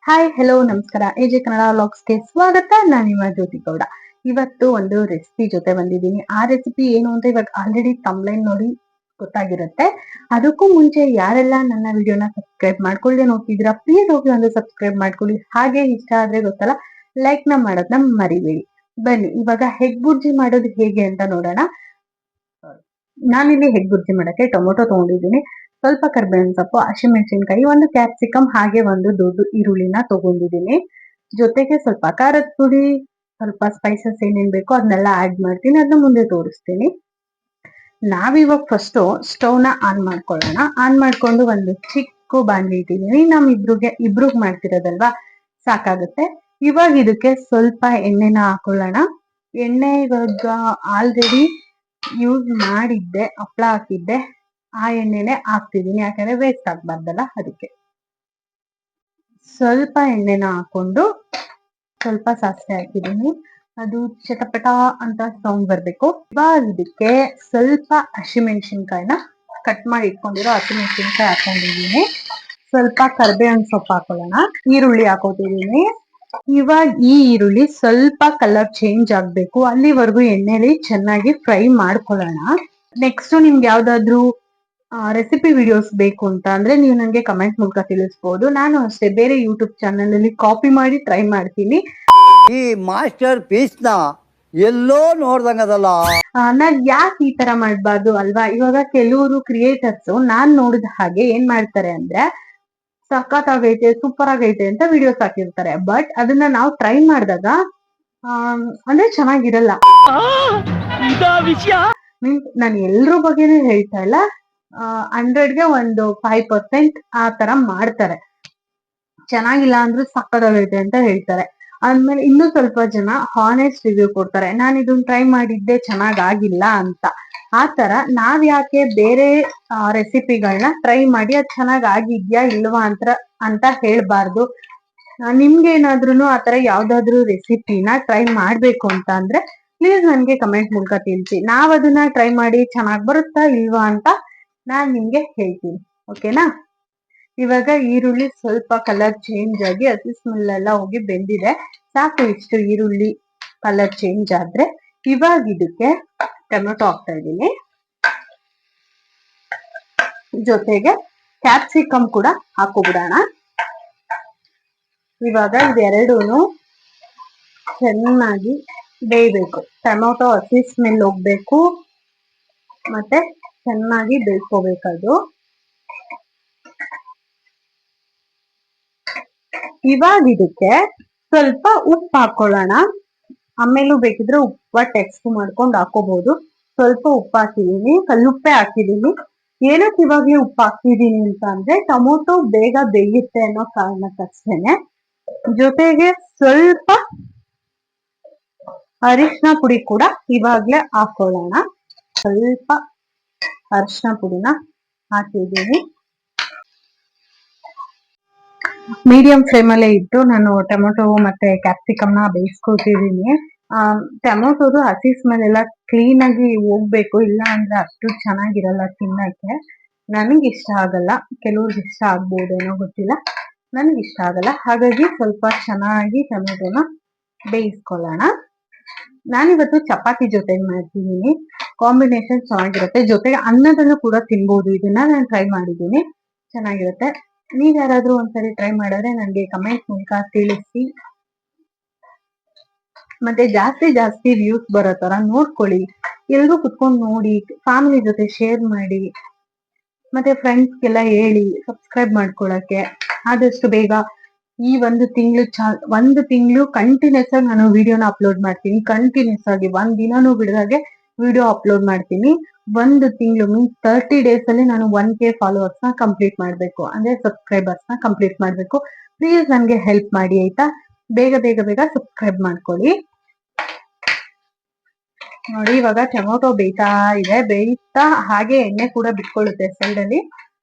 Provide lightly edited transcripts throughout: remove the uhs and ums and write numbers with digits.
Hi hello ನಮಸ್ಕಾರ AJ Kannada ವ್ಲಾಗ್ಸ್ಗೆ ಸ್ವಾಗತ. ನಾನು ನಿಮ್ಮ ಜ್ಯೋತಿ ಗೌಡ. ಇವತ್ತು ಒಂದು ರೆಸಿಪಿ ಜೊತೆ ಬಂದಿದ್ದೀನಿ. ಆ ರೆಸಿಪಿ ಏನು ಅಂತ ಇವಾಗ ಆಲ್ರೆಡಿ ತಮ್ಲೈನ್ ನೋಡಿ ಗೊತ್ತಾಗಿರುತ್ತೆ. ಅದಕ್ಕೂ ಮುಂಚೆ ಯಾರೆಲ್ಲ ನನ್ನ ವಿಡಿಯೋನ ಸಬ್ಸ್ಕ್ರೈಬ್ ಮಾಡ್ಕೊಳ್ಳದೆ ನೋಡ್ತಿದ್ದೀರಾ, ಪ್ಲೀಸ್ ಹೋಗಿ ಒಂದು ಸಬ್ಸ್ಕ್ರೈಬ್ ಮಾಡ್ಕೊಳ್ಳಿ. ಹಾಗೆ ಇಷ್ಟ ಆದ್ರೆ ಗೊತ್ತಲ್ಲ, ಲೈಕ್ ನ ಮಾಡೋದನ್ನ ಮರಿಬೇಡಿ. ಬನ್ನಿ ಇವಾಗ ಹೆಗ್ ಬುರ್ಜಿ ಮಾಡೋದು ಹೇಗೆ ಅಂತ ನೋಡೋಣ. ನಾನಿಲ್ಲಿ ಹೆಗ್ ಬುರ್ಜಿ ಮಾಡಕ್ಕೆ ಟೊಮೊಟೊ ತಗೊಂಡಿದ್ದೀನಿ, ಸ್ವಲ್ಪ ಕರ್ಬೇವಿನ ಸೊಪ್ಪು, ಹಸಿಮೆಣಸಿನಕಾಯಿ, ಒಂದು ಕ್ಯಾಪ್ಸಿಕಮ್, ಹಾಗೆ ಒಂದು ದೊಡ್ಡ ಈರುಳ್ಳಿನ ತಗೊಂಡಿದ್ದೀನಿ. ಜೊತೆಗೆ ಸ್ವಲ್ಪ ಖಾರದ ಪುಡಿ, ಸ್ವಲ್ಪ ಸ್ಪೈಸಸ್ ಏನೇನ್ ಬೇಕೋ ಅದನ್ನೆಲ್ಲ ಆಡ್ ಮಾಡ್ತೀನಿ, ಅದನ್ನ ಮುಂದೆ ತೋರಿಸ್ತೀನಿ. ನಾವಿವಾಗ ಫಸ್ಟ್ ಸ್ಟವ್ ನ ಆನ್ ಮಾಡ್ಕೊಳ್ಳೋಣ. ಆನ್ ಮಾಡ್ಕೊಂಡು ಒಂದು ಚಿಕ್ಕ ಬಾಂಡ್ಲಿ ಇಟ್ಟಿದ್ದೀನಿ. ಇಬ್ರಿಗೆ ಮಾಡ್ತಿರೋದಲ್ವಾ, ಸಾಕಾಗುತ್ತೆ. ಇವಾಗ ಇದಕ್ಕೆ ಸ್ವಲ್ಪ ಎಣ್ಣೆನ ಹಾಕೊಳ್ಳೋಣ. ಎಣ್ಣೆ ಇವಾಗ ಆಲ್ರೆಡಿ ಯೂಸ್ ಮಾಡಿದ್ದೆ, ಹಪ್ಳ ಹಾಕಿದ್ದೆ, ಆ ಎಣ್ಣೆನೆ ಹಾಕ್ತಿದ್ದೀನಿ, ಯಾಕಂದ್ರೆ ವೇಸ್ಟ್ ಆಗ್ಬಾರ್ದಲ್ಲ ಅದಕ್ಕೆ. ಸ್ವಲ್ಪ ಎಣ್ಣೆನ ಹಾಕೊಂಡು ಸ್ವಲ್ಪ ಸಾಸಿವೆ ಹಾಕಿದ್ದೀನಿ, ಅದು ಚಟಪಟ ಅಂತ ಸೌಂಡ್ ಬರ್ಬೇಕು. ಇವಾಗ ಇದಕ್ಕೆ ಸ್ವಲ್ಪ ಹಸಿಮೆಣಸಿನ್ಕಾಯಿನ ಕಟ್ ಮಾಡಿ ಇಟ್ಕೊಂಡಿರೋ ಹಸಿಮೆಣಸಿನ್ಕಾಯಿ ಹಾಕೊಂಡಿದ್ದೀನಿ. ಸ್ವಲ್ಪ ಕರ್ಬೇವಿನ ಸೊಪ್ಪು ಹಾಕೊಳ್ಳೋಣ. ಈರುಳ್ಳಿ ಹಾಕೋತಿದ್ದೀನಿ. ಇವಾಗ ಈ ಈರುಳ್ಳಿ ಸ್ವಲ್ಪ ಕಲರ್ ಚೇಂಜ್ ಆಗ್ಬೇಕು, ಅಲ್ಲಿವರೆಗೂ ಎಣ್ಣೆಲಿ ಚೆನ್ನಾಗಿ ಫ್ರೈ ಮಾಡ್ಕೊಳ್ಳೋಣ. ನೆಕ್ಸ್ಟ್ ನಿಮ್ಗೆ ಯಾವ್ದಾದ್ರು ರೆಸಿಪಿ ವಿಡಿಯೋಸ್ ಬೇಕು ಅಂತ ಅಂದ್ರೆ ನೀವು ನನಗೆ ಕಮೆಂಟ್ ಮೂಲಕ ತಿಳಿಸ್ಬೋದು. ನಾನು ಅಷ್ಟೇ ಬೇರೆ ಯೂಟ್ಯೂಬ್ ಚಾನಲ್ ಅಲ್ಲಿ ಕಾಪಿ ಮಾಡಿ ಟ್ರೈ ಮಾಡ್ತೀನಿ. ಈ ಮಾಸ್ಟರ್ ಪೀಸ್ ನ ಎಲ್ಲೋ ನೋಡ್ದಂಗದಲ್ಲ. ನಾನ್ ಯಾಕೆ ಈ ತರ ಮಾಡ್ಬಾರ್ದು ಅಲ್ವಾ. ಇವಾಗ ಕೆಲವರು ಕ್ರಿಯೇಟರ್ಸ್ ನಾನ್ ನೋಡಿದ ಹಾಗೆ ಏನ್ ಮಾಡ್ತಾರೆ ಅಂದ್ರೆ, ಸಖತ್ ಆಗೈತೆ, ಸೂಪರ್ ಆಗೈತೆ ಅಂತ ವಿಡಿಯೋಸ್ ಹಾಕಿರ್ತಾರೆ. ಬಟ್ ಅದನ್ನ ನಾವು ಟ್ರೈ ಮಾಡಿದಾಗ ಅಂದ್ರೆ ಚೆನ್ನಾಗಿರಲ್ಲ. ಮೀನ್ಸ್ ನಾನು ಎಲ್ರ ಬಗ್ಗೆನೂ ಹೇಳ್ತಾ ಇಲ್ಲ, 100ಗೆ ಒಂದು 5% ಆ ತರ ಮಾಡ್ತಾರೆ. ಚೆನ್ನಾಗಿಲ್ಲ ಅಂದ್ರೂ ಸಕ್ಕತ್ತಾಗೈತೆ ಅಂತ ಹೇಳ್ತಾರೆ. ಆದ್ಮೇಲೆ ಇನ್ನೂ ಸ್ವಲ್ಪ ಜನ ಹಾನೆಸ್ಟ್ ರಿವ್ಯೂ ಕೊಡ್ತಾರೆ, ನಾನು ಇದನ್ನ ಟ್ರೈ ಮಾಡಿದ್ದೆ ಚೆನ್ನಾಗಾಗಿಲ್ಲ ಅಂತ. ಆ ತರ ನಾವ್ ಯಾಕೆ ಬೇರೆ ರೆಸಿಪಿಗಳನ್ನ ಟ್ರೈ ಮಾಡಿ ಅದ್ ಚೆನ್ನಾಗ್ ಆಗಿದ್ಯಾ ಇಲ್ವಾ ಅಂತ ಹೇಳ್ಬಾರ್ದು. ನಿಮ್ಗೆ ಏನಾದ್ರೂ ಆತರ ಯಾವ್ದಾದ್ರು ರೆಸಿಪಿನ ಟ್ರೈ ಮಾಡ್ಬೇಕು ಅಂತ ಅಂದ್ರೆ ಪ್ಲೀಸ್ ನನ್ಗೆ ಕಮೆಂಟ್ ಮೂಲಕ ತಿಳಿಸಿ. ನಾವ್ ಅದನ್ನ ಟ್ರೈ ಮಾಡಿ ಚೆನ್ನಾಗ್ ಬರುತ್ತಾ ಇಲ್ವಾ ಅಂತ ನಾನ್ ನಿಮ್ಗೆ ಹೇಳ್ತೀನಿ, ಓಕೆನಾ. ಇವಾಗ ಈರುಳ್ಳಿ ಸ್ವಲ್ಪ ಕಲರ್ ಚೇಂಜ್ ಆಗಿ ಹಸಿ ಸ್ಮೆಲ್ ಎಲ್ಲ ಹೋಗಿ ಬೆಂದಿದೆ. ಸಾಕು, ಇಷ್ಟು ಈರುಳ್ಳಿ ಕಲರ್ ಚೇಂಜ್ ಆದ್ರೆ ಇವಾಗ ಇದಕ್ಕೆ ಟೊಮೆಟೊ ಹಾಕ್ತಾ ಇದ್ದೀನಿ. ಜೊತೆಗೆ ಕ್ಯಾಪ್ಸಿಕಮ್ ಕೂಡ ಹಾಕೋಬಿಡೋಣ. ಇವಾಗ ಇದೆರಡೂನು ಚೆನ್ನಾಗಿ ಬೇಯಬೇಕು. ಟೊಮೆಟೊ ಹಸಿ ಸ್ಮೆಲ್ ಹೋಗ್ಬೇಕು, ಮತ್ತೆ ಚೆನ್ನಾಗಿ ಬೇಯ್ಕೋಬೇಕದು. ಇವಾಗ ಇದಕ್ಕೆ ಸ್ವಲ್ಪ ಉಪ್ಪು ಹಾಕೊಳ್ಳೋಣ. ಆಮೇಲೂ ಬೇಕಿದ್ರೆ ಉಪ್ಪ ಟೆಸ್ಟ್ ಮಾಡ್ಕೊಂಡು ಹಾಕೋಬಹುದು. ಸ್ವಲ್ಪ ಉಪ್ಪು ಹಾಕಿದೀನಿ, ಕಲ್ಲುಪ್ಪೆ ಹಾಕಿದೀನಿ. ಏನಕ್ಕೆ ಇವಾಗ್ಲೇ ಉಪ್ಪು ಹಾಕಿದೀನಿ ಅಂತ ಅಂದ್ರೆ ಟೊಮೊಟೊ ಬೇಗ ಬೇಯುತ್ತೆ ಅನ್ನೋ ಕಾರಣಕ್ಕಷ್ಟೇನೆ. ಜೊತೆಗೆ ಸ್ವಲ್ಪ ಅರಿಶಿನ ಪುಡಿ ಕೂಡ ಇವಾಗ್ಲೇ ಹಾಕೊಳ್ಳೋಣ. ಸ್ವಲ್ಪ ಅರಿಶಿನ ಪುಡಿನ ಹಾಕಿದ್ದೀನಿ. ಮೀಡಿಯಂ ಫ್ಲೇಮ್ ಅಲ್ಲೇ ಇಟ್ಟು ನಾನು ಟೊಮೊಟೊ ಮತ್ತೆ ಕ್ಯಾಪ್ಸಿಕಮ್ ನ ಬೇಯಿಸ್ಕೊತಿದ್ದೀನಿ. ಟೊಮೊಟೊದು ಹಸಿ ಸ್ಮೆಲ್ ಎಲ್ಲ ಕ್ಲೀನ್ ಆಗಿ ಹೋಗ್ಬೇಕು, ಇಲ್ಲ ಅಂದ್ರೆ ಅಷ್ಟು ಚೆನ್ನಾಗಿರಲ್ಲ ತಿನ್ನಕ್ಕೆ. ನನಗೆ ಇಷ್ಟ ಆಗಲ್ಲ, ಕೆಲವ್ರಿಗೆ ಇಷ್ಟ ಆಗ್ಬೋದೇನೋ ಗೊತ್ತಿಲ್ಲ, ನನಗೆ ಇಷ್ಟ ಆಗಲ್ಲ. ಹಾಗಾಗಿ ಸ್ವಲ್ಪ ಚೆನ್ನಾಗಿ ಟೊಮೆಟೊನ ಬೇಯಿಸ್ಕೊಳ್ಳೋಣ. ನಾನಿವತ್ತು ಚಪಾತಿ ಜೊತೆಗೆ ಮಾಡ್ತಿದ್ದೀನಿ, ಕಾಂಬಿನೇಷನ್ ಚೆನ್ನಾಗಿರುತ್ತೆ. ಜೊತೆಗೆ ಅನ್ನದಲ್ಲೂ ಕೂಡ ತಿನ್ಬೋದು. ಇದನ್ನ ನಾನು ಟ್ರೈ ಮಾಡಿದ್ದೀನಿ, ಚೆನ್ನಾಗಿರುತ್ತೆ. ನೀವ್ ಯಾರಾದ್ರೂ ಒಂದ್ಸರಿ ಟ್ರೈ ಮಾಡಿದ್ರೆ ನನಗೆ ಕಮೆಂಟ್ ಮೂಲಕ ತಿಳಿಸಿ. ಮತ್ತೆ ಜಾಸ್ತಿ ವ್ಯೂಸ್ ಬರೋ ತರ ನೋಡ್ಕೊಳ್ಳಿ. ಎಲ್ರೂ ಕುತ್ಕೊಂಡು ನೋಡಿ, ಫ್ಯಾಮಿಲಿ ಜೊತೆ ಶೇರ್ ಮಾಡಿ, ಮತ್ತೆ ಫ್ರೆಂಡ್ಸ್ಗೆಲ್ಲ ಹೇಳಿ ಸಬ್ಸ್ಕ್ರೈಬ್ ಮಾಡ್ಕೊಳಕ್ಕೆ. ಆದಷ್ಟು ಬೇಗ ಈ ಒಂದು ತಿಂಗಳು ಕಂಟಿನ್ಯೂಸ್ ಆಗಿ ನಾನು ವಿಡಿಯೋನ ಅಪ್ಲೋಡ್ ಮಾಡ್ತೀನಿ. ಕಂಟಿನ್ಯೂಸ್ ಆಗಿ ಒಂದ್ ದಿನಾನು ಬಿಡದಾಗೆ ವಿಡಿಯೋ ಅಪ್ಲೋಡ್ ಮಾಡ್ತೀನಿ. ಒಂದು ತಿಂಗಳು ಮೀನ್ಸ್ 30 days ಅಲ್ಲಿ ನಾನು 1K ಫಾಲೋವರ್ಸ್ ನ ಕಂಪ್ಲೀಟ್ ಮಾಡ್ಬೇಕು, ಅಂದ್ರೆ ಸಬ್ಸ್ಕ್ರೈಬರ್ಸ್ ನ ಕಂಪ್ಲೀಟ್ ಮಾಡ್ಬೇಕು. ಪ್ಲೀಸ್ ನನ್ಗೆ ಹೆಲ್ಪ್ ಮಾಡಿ ಆಯ್ತಾ. ಬೇಗ ಸಬ್ಸ್ಕ್ರೈಬ್ ಮಾಡ್ಕೊಳ್ಳಿ. ನೋಡಿ ಇವಾಗ ಟೊಮೊಟೊ ಬೇಯ್ತಾ ಇದೆ, ಬೇಯ್ತಾ ಹಾಗೆ ಎಣ್ಣೆ ಕೂಡ ಬಿಟ್ಕೊಳ್ಳುತ್ತೆ ಸೈಡ್ ಅಲ್ಲಿ.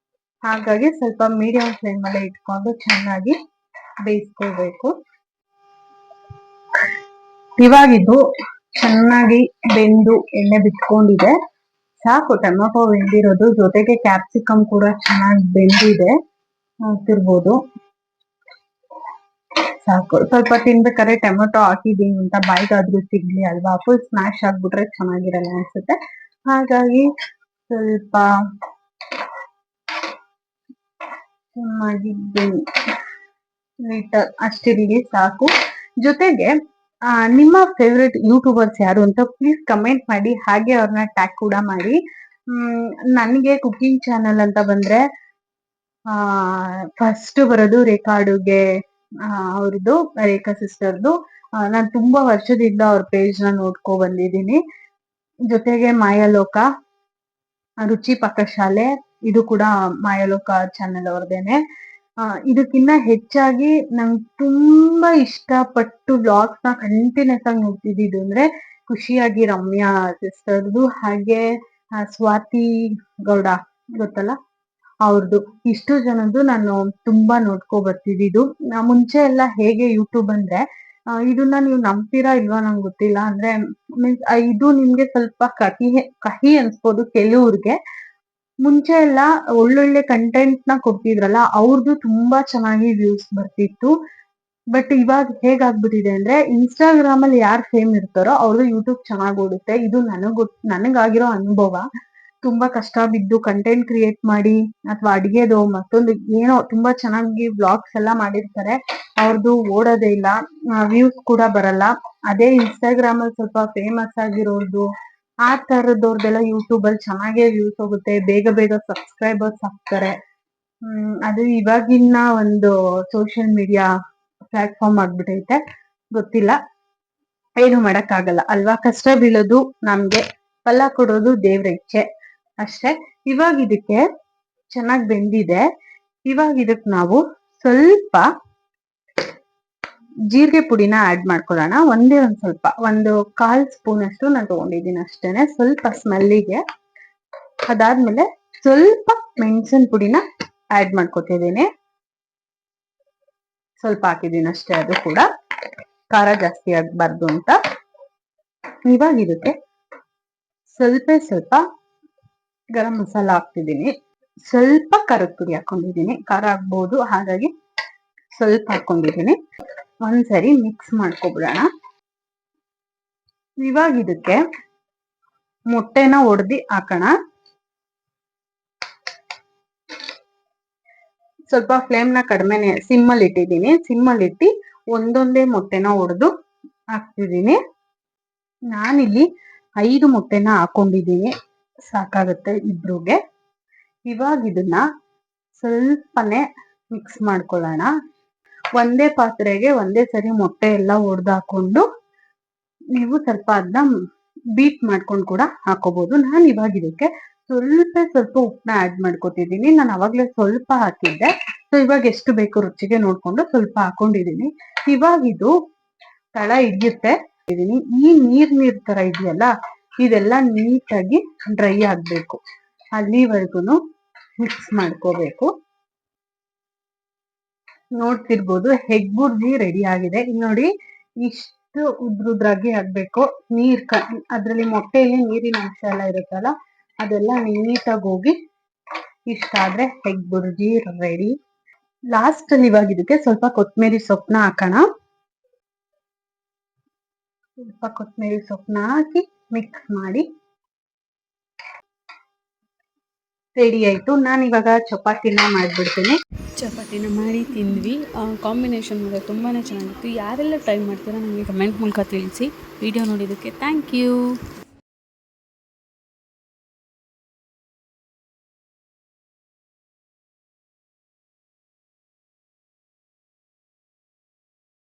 ಹಾಗಾಗಿ ಸ್ವಲ್ಪ ಮೀಡಿಯಂ ಫ್ಲೇಮ್ ಅಲ್ಲೇ ಇಟ್ಕೊಂಡು ಚೆನ್ನಾಗಿ ಬೇಯಿಸ್ಕೊಳ್ಬೇಕು. ಇವಾಗಿದ್ದು ಚೆನ್ನಾಗಿ ಬೆಂದು ಎಣ್ಣೆ ಬಿಟ್ಕೊಂಡಿದೆ, ಸಾಕು. ಟೊಮೊಟೊ ಬೆಂದಿರೋದು, ಜೊತೆಗೆ ಕ್ಯಾಪ್ಸಿಕಮ್ ಕೂಡ ಚೆನ್ನಾಗಿ ಬೆಂದಿದೆ, ನೋಡ್ತಿರ್ಬೋದು. ಸಾಕು. ಸ್ವಲ್ಪ ತಿನ್ಬೇಕಾದ್ರೆ ಟೊಮೆಟೊ ಹಾಕಿದೀನಿ ಅಂತ ಬಾಯ್ಗಾದ್ರೂ ಸಿಗ್ಲಿ ಅಲ್ವಾ, ಫುಲ್ ಸ್ಮ್ಯಾಶ್ ಆಗ್ಬಿಟ್ರೆ ಚೆನ್ನಾಗಿರಲ್ಲ ಅನ್ಸುತ್ತೆ. ಹಾಗಾಗಿ ಸ್ವಲ್ಪ ಚೆನ್ನಾಗಿದ್ದೀನಿ, ಲೀಟರ್ ಅಷ್ಟಿರಲಿ ಸಾಕು. ಜೊತೆಗೆ ನಿಮ್ಮ ಫೇವ್ರೆಟ್ ಯೂಟ್ಯೂಬರ್ಸ್ ಯಾರು ಅಂತ ಪ್ಲೀಸ್ ಕಮೆಂಟ್ ಮಾಡಿ, ಹಾಗೆ ಅವ್ರನ್ನ ಟ್ಯಾಗ್ ಕೂಡ ಮಾಡಿ. ನನಗೆ ಕುಕಿಂಗ್ ಚಾನಲ್ ಅಂತ ಬಂದ್ರೆ ಫಸ್ಟ್ ಬರೋದು ರೇಖಾ ಅಡುಗೆ, ಅವ್ರದ್ದು ರೇಖಾ ಸಿಸ್ಟರ್ದು. ನಾನು ತುಂಬಾ ವರ್ಷದಿಂದ ಅವ್ರ ಪೇಜ್ ನ ನೋಡ್ಕೊ ಬಂದಿದ್ದೀನಿ. ಜೊತೆಗೆ ಮಾಯಾಲೋಕ, ರುಚಿ ಪಾಕಶಾಲೆ, ಇದು ಕೂಡ ಮಾಯಾಲೋಕ ಚಾನೆಲ್ ಅವ್ರದೇನೆ. ಇದಕ್ಕಿನ್ನ ಹೆಚ್ಚಾಗಿ ನಂಗೆ ತುಂಬಾ ಇಷ್ಟಪಟ್ಟು ವ್ಲಾಗ್ಸ್ ನ ಕಂಟಿನ್ಯೂಸ್ ಆಗಿ ನೋಡ್ತಿದ್ದು ಅಂದ್ರೆ ಖುಷಿಯಾಗಿ ರಮ್ಯಾ ಸಿಸ್ಟರ್ದು, ಹಾಗೆ ಸ್ವಾತಿ ಗೌಡ ಗೊತ್ತಲ್ಲ ಅವ್ರದ್ದು. ಇಷ್ಟು ಜನದ್ದು ನಾನು ತುಂಬಾ ನೋಡ್ಕೊ ಬರ್ತಿದ್ದು. ಮುಂಚೆ ಎಲ್ಲ ಹೇಗೆ ಯೂಟ್ಯೂಬ್ ಅಂದ್ರೆ, ಇದನ್ನ ನೀವು ನಂಬ್ತೀರಾ ಇಲ್ವಾ ನಂಗೆ ಗೊತ್ತಿಲ್ಲ, ಅಂದ್ರೆ ಮೀನ್ಸ್ ಇದು ನಿಮ್ಗೆ ಸ್ವಲ್ಪ ಕಹಿ ಅನ್ಸ್ಬೋದು ಕೆಲವ್ರಿಗೆ. ಮುಂಚೆ ಎಲ್ಲ ಒಳ್ಳೊಳ್ಳೆ ಕಂಟೆಂಟ್ ನ ಕೊಡ್ತಿದ್ರಲ್ಲ, ಅವ್ರದ್ದು ತುಂಬಾ ಚೆನ್ನಾಗಿ ವ್ಯೂಸ್ ಬರ್ತಿತ್ತು. ಬಟ್ ಇವಾಗ ಹೇಗಾಗ್ಬಿಟ್ಟಿದೆ ಅಂದ್ರೆ, ಇನ್ಸ್ಟಾಗ್ರಾಮ್ ಅಲ್ಲಿ ಯಾರು ಫೇಮ್ ಇರ್ತಾರೋ ಅವ್ರದ್ದು ಯೂಟ್ಯೂಬ್ ಚೆನ್ನಾಗ್ ಓಡುತ್ತೆ. ಇದು ನನಗಾಗಿರೋ ಅನುಭವ. ತುಂಬಾ ಕಷ್ಟ ಬಿದ್ದು ಕಂಟೆಂಟ್ ಕ್ರಿಯೇಟ್ ಮಾಡಿ, ಅಥವಾ ಅಡಿಗೆದು ಮತ್ತೊಂದು ಏನೋ ತುಂಬಾ ಚೆನ್ನಾಗಿ ವ್ಲಾಗ್ಸ್ ಎಲ್ಲ ಮಾಡಿರ್ತಾರೆ, ಅವ್ರದ್ದು ಓಡೋದೇ ಇಲ್ಲ, ವ್ಯೂಸ್ ಕೂಡ ಬರಲ್ಲ. ಅದೇ ಇನ್ಸ್ಟಾಗ್ರಾಮ್ ಅಲ್ಲಿ ಸ್ವಲ್ಪ ಫೇಮಸ್ ಆಗಿರೋದು, ಆ ತರದವ್ರದೆಲ್ಲ ಯೂಟ್ಯೂಬ್ ಅಲ್ಲಿ ಚೆನ್ನಾಗೇ ವ್ಯೂಸ್ ಹೋಗುತ್ತೆ, ಬೇಗ ಬೇಗ ಸಬ್ಸ್ಕ್ರೈಬರ್ಸ್ ಆಗ್ತಾರೆ. ಅದು ಇವಾಗಿನ ಒಂದು ಸೋಷಿಯಲ್ ಮೀಡಿಯಾ ಪ್ಲಾಟ್ಫಾರ್ಮ್ ಆಗ್ಬಿಟ್ಟೈತೆ. ಗೊತ್ತಿಲ್ಲ, ಏನು ಮಾಡಕ್ ಆಗಲ್ಲ ಅಲ್ವಾ. ಕಷ್ಟ ಬೀಳೋದು ನಮ್ಗೆ, ಫಲ ಕೊಡೋದು ದೇವ್ರ ಇಚ್ಛೆ ಅಷ್ಟೇ. ಇವಾಗ ಇದಕ್ಕೆ ಚೆನ್ನಾಗಿ ಬೆಂದಿದೆ. ಇವಾಗ ಇದಕ್ ನಾವು ಸ್ವಲ್ಪ ಜೀರಿಗೆ ಪುಡಿನ ಆಡ್ ಮಾಡ್ಕೊಳ್ಳೋಣ. ಒಂದ್ ಸ್ವಲ್ಪ, ಒಂದು 1/4 ಸ್ಪೂನ್ ಅಷ್ಟು ನಾನು ತಗೊಂಡಿದ್ದೀನಿ ಅಷ್ಟೇನೆ, ಸ್ವಲ್ಪ ಸ್ಮೆಲ್ಲಿಗೆ. ಅದಾದ್ಮೇಲೆ ಸ್ವಲ್ಪ ಮೆಣಸಿನ ಪುಡಿನ ಆಡ್ ಮಾಡ್ಕೊತಿದ್ದೀನಿ, ಸ್ವಲ್ಪ ಹಾಕಿದ್ದೀನಿ ಅಷ್ಟೇ, ಅದು ಕೂಡ ಖಾರ ಜಾಸ್ತಿ ಆಗ್ಬಾರ್ದು ಅಂತ. ಇವಾಗ ಇದಕ್ಕೆ ಸ್ವಲ್ಪ ಗರಂ ಮಸಾಲ ಹಾಕ್ತಿದ್ದೀನಿ, ಸ್ವಲ್ಪ ಖಾರದ ಪುಡಿ ಹಾಕೊಂಡಿದ್ದೀನಿ, ಖಾರ ಆಗ್ಬೋದು ಹಾಗಾಗಿ ಸ್ವಲ್ಪ ಹಾಕೊಂಡಿದ್ದೀನಿ. ಒಂದ್ಸರಿ ಮಿಕ್ಸ್ ಮಾಡ್ಕೊಬಿಡೋಣ. ಇವಾಗ ಇದಕ್ಕೆ ಮೊಟ್ಟೆನ ಒಡೆದಿ ಹಾಕೋಣ. ಸ್ವಲ್ಪ ಫ್ಲೇಮ್ ನ ಕಡಿಮೆನೆ ಸಿಮ್ಮಲ್ಲಿ ಇಟ್ಟಿದ್ದೀನಿ. ಸಿಮ್ಮಲ್ಲಿ ಇಟ್ಟು ಒಂದೊಂದೇ ಮೊಟ್ಟೆನ ಒಡೆದು ಹಾಕ್ತಿದ್ದೀನಿ. ನಾನಿಲ್ಲಿ 5 ಮೊಟ್ಟೆನ ಹಾಕೊಂಡಿದ್ದೀನಿ, ಸಾಕಾಗುತ್ತೆ ಇಬ್ರಿಗೆ. ಇವಾಗ ಇದನ್ನ ಸ್ವಲ್ಪನೇ ಮಿಕ್ಸ್ ಮಾಡ್ಕೊಳ್ಳೋಣ. ಒಂದೇ ಪಾತ್ರೆಗೆ ಒಂದೇ ಸರಿ ಮೊಟ್ಟೆ ಎಲ್ಲ ಒಡೆದು ಹಾಕೊಂಡು ನೀವು ಸ್ವಲ್ಪ ಅದನ್ನ ಬೀಟ್ ಮಾಡ್ಕೊಂಡು ಕೂಡ ಹಾಕೋಬಹುದು. ನಾನು ಇವಾಗ ಇದಕ್ಕೆ ಸ್ವಲ್ಪ ಉಪ್ಪನ್ನ ಆಡ್ ಮಾಡ್ಕೊತಿದ್ದೀನಿ. ನಾನು ಅವಾಗ್ಲೇ ಸ್ವಲ್ಪ ಹಾಕಿದ್ದೆ, ಸೊ ಇವಾಗ ಎಷ್ಟು ಬೇಕು ರುಚಿಗೆ ನೋಡ್ಕೊಂಡು ಸ್ವಲ್ಪ ಹಾಕೊಂಡಿದ್ದೀನಿ. ಇವಾಗ ಇದು ತಳ ಹಿಡಿಯುತ್ತೆ. ಈ ನೀರ್ ತರ ಇದೆಯಲ್ಲ, ಇದೆಲ್ಲ ನೀಟಾಗಿ ಡ್ರೈ ಆಗ್ಬೇಕು, ಅಲ್ಲಿವರೆಗೂ ಮಿಕ್ಸ್ ಮಾಡ್ಕೋಬೇಕು. ನೋಡ್ತಿರ್ಬೋದು ಹೆಗ್ ಬುರ್ಜಿ ರೆಡಿ ಆಗಿದೆ. ನೋಡಿ ಇಷ್ಟು ಉದ್ರಾಗಿ ಆಗ್ಬೇಕು. ಅದ್ರಲ್ಲಿ ಮೊಟ್ಟೆಯಲ್ಲಿ ನೀರಿನ ಅಂಶ ಎಲ್ಲ ಇರುತ್ತಲ್ಲ, ಅದೆಲ್ಲ ನೀಟಾಗಿ ಹೋಗಿ ಇಷ್ಟ ಆದ್ರೆ ಹೆಗ್ ಬುರ್ಜಿ ರೆಡಿ. ಲಾಸ್ಟ್ ಅಲ್ಲಿ ಇವಾಗ ಇದಕ್ಕೆ ಸ್ವಲ್ಪ ಕೊತ್ತಂಬರಿ ಸೊಪ್ಪನ್ನ ಹಾಕೋಣ. ಸ್ವಲ್ಪ ಕೊತ್ತಂಬರಿ ಸೊಪ್ಪನ್ನ ಹಾಕಿ ಮಿಕ್ಸ್ ಮಾಡಿ ರೆಡಿ ಆಯ್ತು. ನಾನು ಇವಾಗ ಚಪಾತಿನ ಮಾಡ್ಬಿಡ್ತೀನಿ. ಚಪಾತಿನ ಮಾಡಿ ತಿಂದ್ವಿ. ಕಾಂಬಿನೇಷನ್ ಮಾತ್ರ ತುಂಬಾ ಚೆನ್ನಾಗಿತ್ತು. ಯಾರೆಲ್ಲ ಟ್ರೈ ಮಾಡ್ತೀರಾ ನನಗೆ ಕಮೆಂಟ್ ಮೂಲಕ ತಿಳಿಸಿ. ವಿಡಿಯೋ ನೋಡಿದ್ದಕ್ಕೆ ಥ್ಯಾಂಕ್ ಯು.